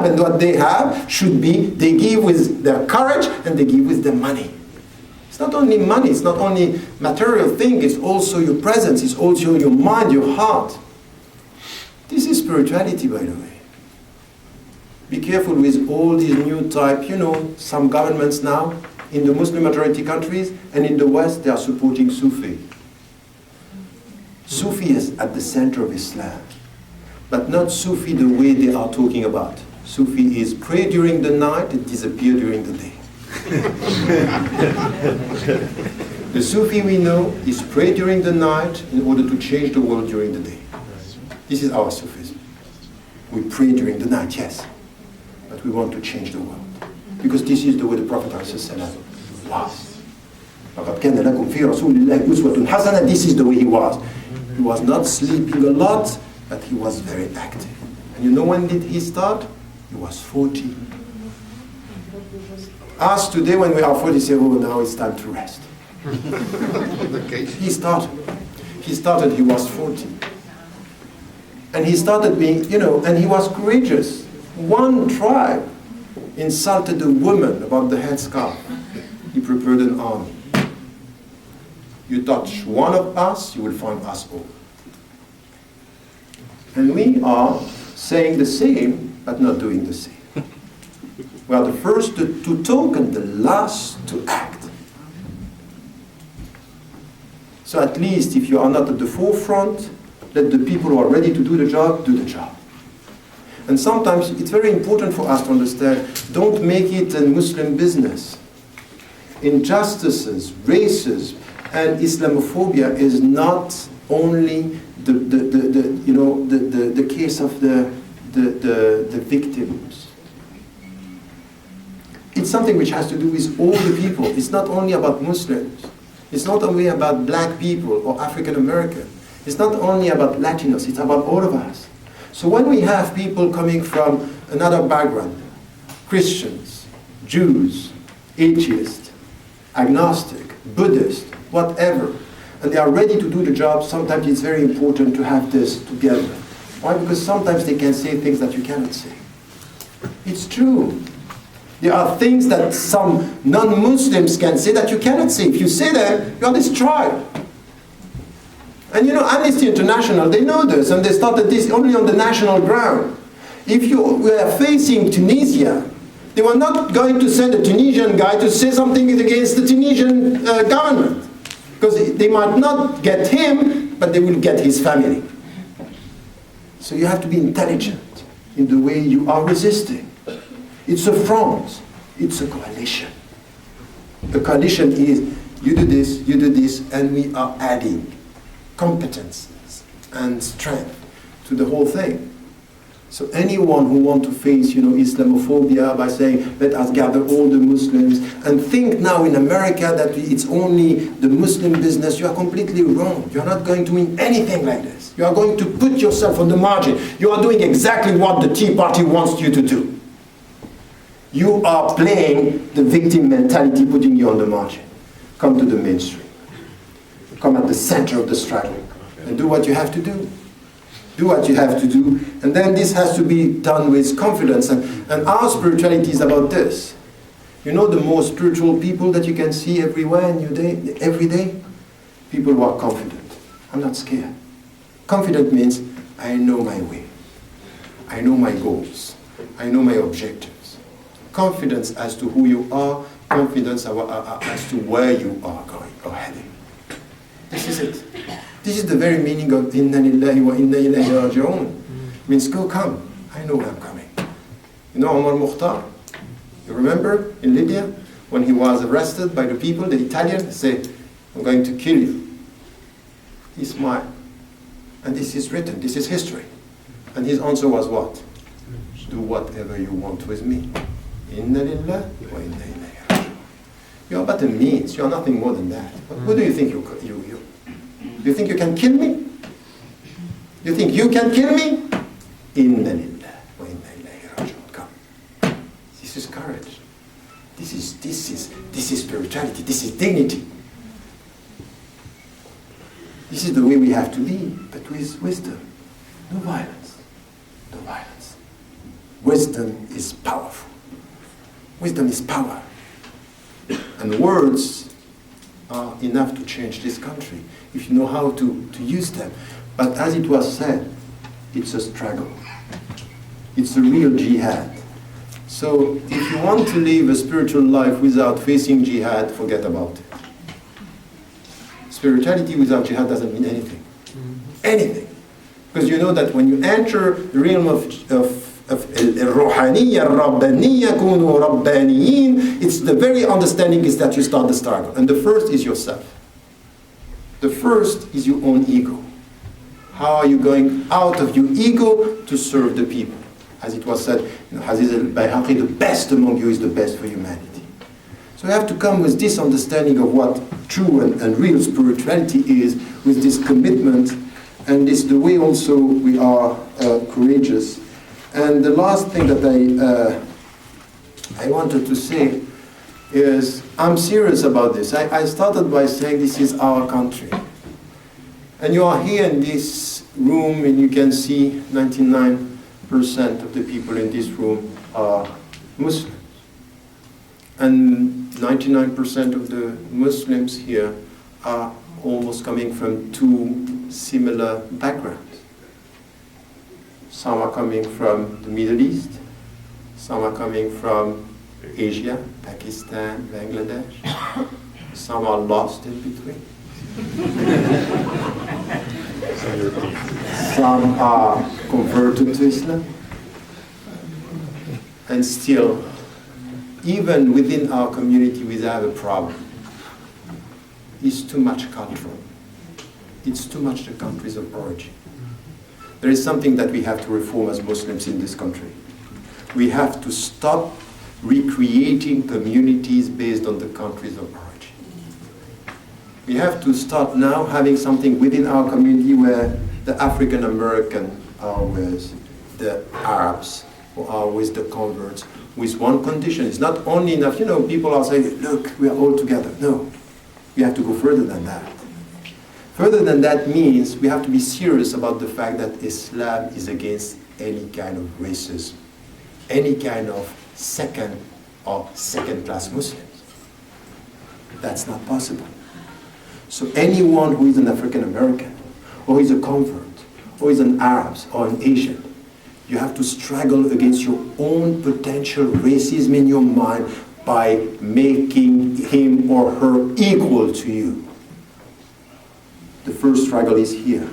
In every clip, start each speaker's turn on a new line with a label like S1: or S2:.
S1: and what they have should be, they give with their courage and they give with their money. It's not only money, it's not only material thing, it's also your presence, it's also your mind, your heart. This is spirituality, by the way. Be careful with all these new type, some governments now, in the Muslim majority countries and in the West, they are supporting Sufi. Sufi is at the center of Islam, but not Sufi the way they are talking about. Sufi is pray during the night and disappear during the day. The Sufi we know is pray during the night in order to change the world during the day. This is our Sufism. We pray during the night, yes, but we want to change the world. Because this is the way the Prophet was. This is the way he was. He was not sleeping a lot, but he was very active. And you know when did he start? He was 40. Us today when we are 40 say, oh, now it's time to rest. He started, he was 40. And he started being, and he was courageous. One tribe insulted a woman about the headscarf. He prepared an army. You touch one of us, you will find us all. And we are saying the same, but not doing the same. We are the first to talk and the last to act. So at least if you are not at the forefront, let the people who are ready to do the job, do the job. And sometimes it's very important for us to understand, don't make it a Muslim business. Injustices, racism, and Islamophobia is not only the case of the victims. It's something which has to do with all the people. It's not only about Muslims. It's not only about black people or African American. It's not only about Latinos. It's about all of us. So when we have people coming from another background, Christians, Jews, atheists, agnostic, Buddhist, whatever, and they are ready to do the job, sometimes it's very important to have this together. Why? Because sometimes they can say things that you cannot say. It's true. There are things that some non-Muslims can say that you cannot say. If you say them, you are destroyed. And Amnesty International, they know this, and they started this only on the national ground. If you were facing Tunisia, they were not going to send a Tunisian guy to say something against the Tunisian government. Because they might not get him, but they will get his family. So you have to be intelligent in the way you are resisting. It's a front. It's a coalition. The coalition is you do this, and we are adding competences and strength to the whole thing. So anyone who wants to face, Islamophobia by saying, let us gather all the Muslims and think now in America that it's only the Muslim business, you are completely wrong. You are not going to win anything like this. You are going to put yourself on the margin. You are doing exactly what the Tea Party wants you to do. You are playing the victim mentality, putting you on the margin. Come to the mainstream. Come at the center of the struggle and do what you have to do. Do what you have to do, and then this has to be done with confidence. And our spirituality is about this. The most spiritual people that you can see everywhere in your day, every day? People who are confident. I'm not scared. Confident means I know my way. I know my goals. I know my objectives. Confidence as to who you are, confidence as to where you are going or heading. This is it. This is the very meaning of Inna lillahi wa inna ilayhi raji'un. Means go come. I know where I'm coming. Omar Mukhtar? You remember in Libya when he was arrested by the people, the Italians said, I'm going to kill you. He smiled. And this is written, this is history. And his answer was what? Do whatever you want with me. Inna lillahi wa inna ilayhi raji'un. You are but a means, you are nothing more than that. What do you think you Do you think you can kill me? You think you can kill me? Inna lillahi wa inna ilayhi raji'un. Come. This is courage. This is spirituality. This is dignity. This is the way we have to be, but with wisdom. No violence. No violence. Wisdom is powerful. Wisdom is power. And words are enough to change this country if you know how to use them. But as it was said, it's a struggle. It's a real jihad. So if you want to live a spiritual life without facing jihad, forget about it. Spirituality without jihad doesn't mean anything. Anything. Because you know that when you enter the realm of الروحانية الربانية كونوا ربانيين, it's the very understanding is that you start the struggle. And the first is yourself. The first is your own ego. How are you going out of your ego to serve the people? As it was said, Aziz al-Bayhaqi, the best among you is the best for humanity. So we have to come with this understanding of what true and real spirituality is, with this commitment, and this the way also we are courageous. And the last thing that I wanted to say is, I'm serious about this. I started by saying this is our country. And you are here in this room and you can see 99% of the people in this room are Muslims. And 99% of the Muslims here are almost coming from two similar backgrounds. Some are coming from the Middle East, some are coming from Asia, Pakistan, Bangladesh, some are lost in between. Some are converted to Islam. And still, even within our community, we have a problem. It's too much cultural. It's too much the countries of origin. There is something that we have to reform as Muslims in this country. We have to stop recreating communities based on the countries of origin. We have to start now having something within our community where the African American are with the Arabs, or are with the converts, with one condition. It's not only enough, people are saying, look, we are all together. No, we have to go further than that. Further than that means we have to be serious about the fact that Islam is against any kind of racism, any kind of second or second-class Muslims. That's not possible. So anyone who is an African American, or is a convert, or is an Arab, or an Asian, you have to struggle against your own potential racism in your mind by making him or her equal to you. The first struggle is here.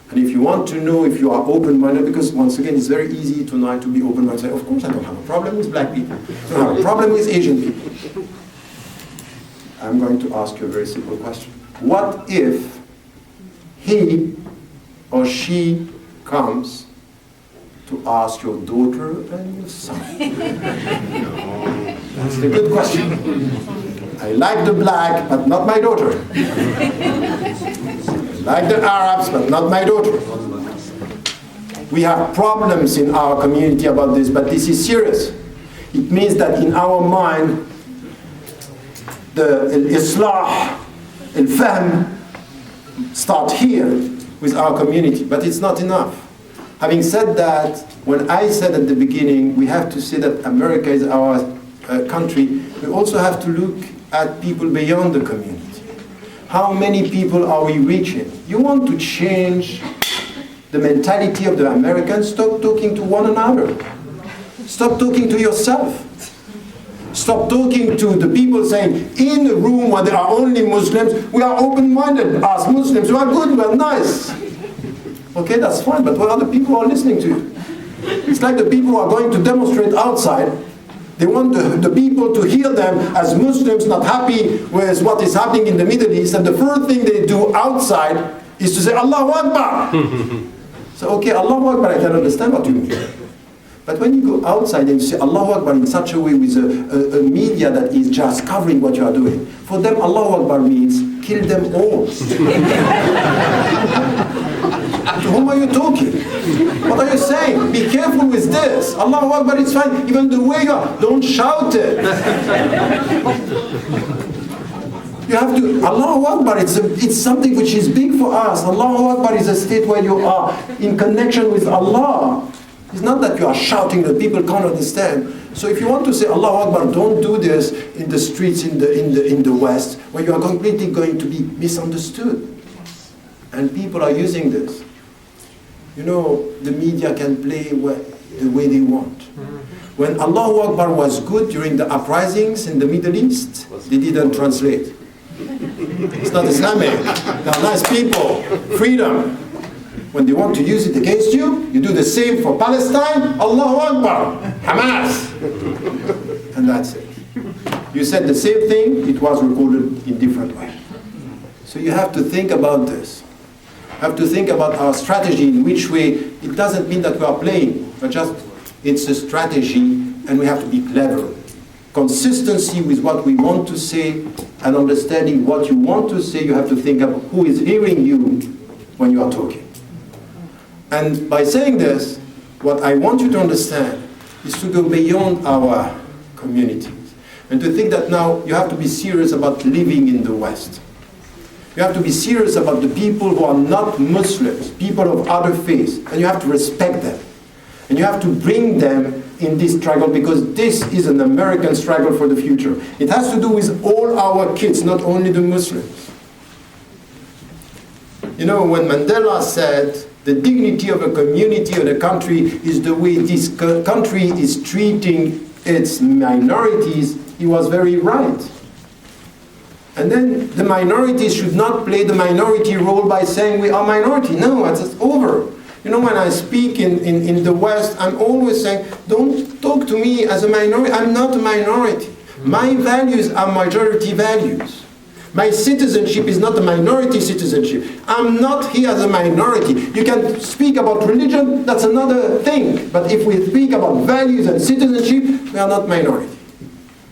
S1: And if you want to know if you are open-minded, because once again, it's very easy tonight to be open-minded and say, of course I don't have a problem with black people. I don't have a problem with Asian people. I'm going to ask you a very simple question. What if he or she comes to ask your daughter and your son? That's the good question. I like the black, but not my daughter. I like the Arabs, but not my daughter. We have problems in our community about this, but this is serious. It means that in our mind, the Islah, al-Fahm, start here with our community, but it's not enough. Having said that, when I said at the beginning, we have to say that America is our country, we also have to look at people beyond the community. How many people are we reaching? You want to change the mentality of the Americans? Stop talking to one another. Stop talking to yourself. Stop talking to the people saying, in a room where there are only Muslims, we are open-minded as Muslims, we are good, we are nice. Okay, that's fine, but what are the people who are listening to you? It's like the people who are going to demonstrate outside. They want the people to hear them as Muslims not happy with what is happening in the Middle East, and the first thing they do outside is to say, Allahu Akbar. So, okay, Allahu Akbar, I can understand what you mean. But when you go outside and you say Allahu Akbar in such a way with a media that is just covering what you are doing, for them Allahu Akbar means kill them all. To whom are you talking? What are you saying? Be careful with this. Allahu Akbar, it's fine. Even the way you are, don't shout it. You have to, Allahu Akbar, it's something which is big for us. Allahu Akbar is a state where you are in connection with Allah. It's not that you are shouting that people can't understand. So if you want to say Allahu Akbar, don't do this in the streets in the West, where you are completely going to be misunderstood. And people are using this. You know, the media can play the way they want. When Allahu Akbar was good during the uprisings in the Middle East, they didn't translate. It's not Islamic. They are nice people. Freedom. When they want to use it against you, you do the same for Palestine. Allahu Akbar. Hamas. And that's it. You said the same thing, it was recorded in different way. So you have to think about this. Have to think about our strategy, in which way. It doesn't mean that we are playing, but just it's a strategy, and we have to be clever. Consistency with what we want to say, and understanding what you want to say. You have to think of who is hearing you when you are talking. And by saying this, what I want you to understand is to go beyond our communities, and to think that now you have to be serious about living in the West. You have to be serious about the people who are not Muslims, people of other faiths, and you have to respect them. And you have to bring them in this struggle, because this is an American struggle for the future. It has to do with all our kids, not only the Muslims. You know, when Mandela said, the dignity of a community or a country is the way this country is treating its minorities, he was very right. And then the minorities should not play the minority role by saying we are minority. No, it's over. You know, when I speak in the West, I'm always saying, don't talk to me as a minority. I'm not a minority. My values are majority values. My citizenship is not a minority citizenship. I'm not here as a minority. You can speak about religion, that's another thing. But if we speak about values and citizenship, we are not minority.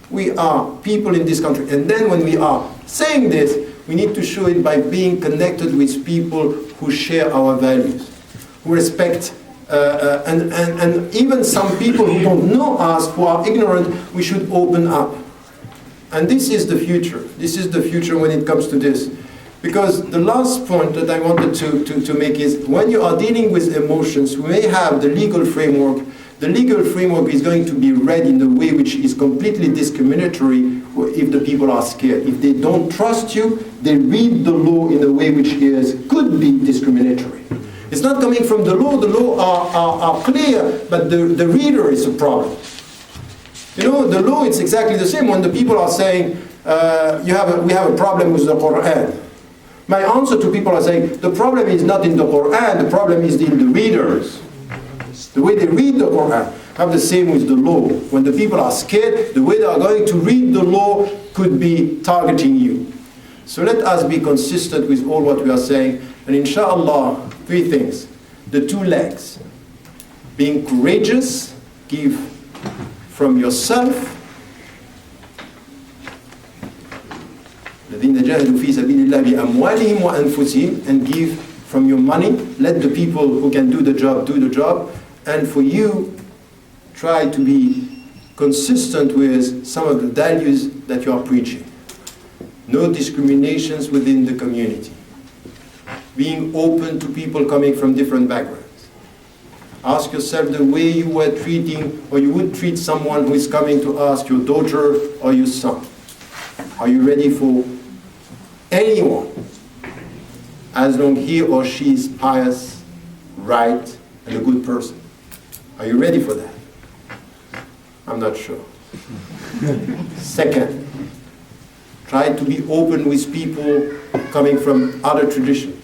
S1: We are people in this country. And then when we are saying this, we need to show it by being connected with people who share our values, who respect, and even some people who don't know us, who are ignorant, we should open up. And this is the future. This is the future when it comes to this. Because the last point that I wanted to make is, when you are dealing with emotions, we may have the legal framework. The legal framework is going to be read in a way which is completely discriminatory if the people are scared. If they don't trust you, they read the law in a way which could be discriminatory. It's not coming from the law. The law are clear, but the reader is a problem. You know, the law, it's exactly the same. When the people are saying, we have a problem with the Quran. My answer to people are saying, the problem is not in the Quran, the problem is in the readers. The way they read the Quran. Have the same with the law. When the people are scared, the way they are going to read the law could be targeting you. So let us be consistent with all what we are saying. And inshallah, 3 things. The 2 legs. Being courageous, give from yourself. الذين جاهدوا في سبيل الله بأموالهم وأنفسهم, and give from your money. Let the people who can do the job. And for you, try to be consistent with some of the values that you are preaching. No discriminations within the community. Being open to people coming from different backgrounds. Ask yourself the way you were treating, or you would treat someone who is coming to ask your daughter or your son. Are you ready for anyone, as long he or she is pious, right, and a good person? Are you ready for that? I'm not sure. Second, try to be open with people coming from other traditions,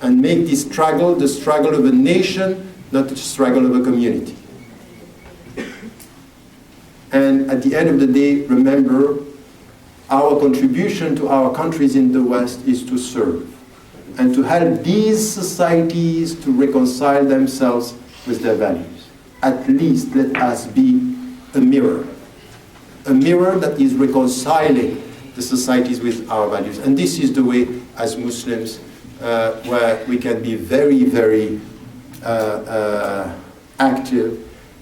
S1: and make this struggle the struggle of a nation, not the struggle of a community. And at the end of the day, remember, our contribution to our countries in the West is to serve and to help these societies to reconcile themselves with their values. At least let us be a mirror that is reconciling the societies with our values. And this is the way, as Muslims, where we can be very, very active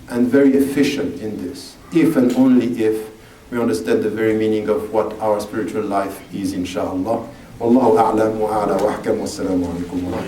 S1: and very efficient in this, if and only if we understand the very meaning of what our spiritual life is, inshallah. Wallahu a'lam wa a'la wa ahkam. Wassalamu alaikum wa rahmatullahi.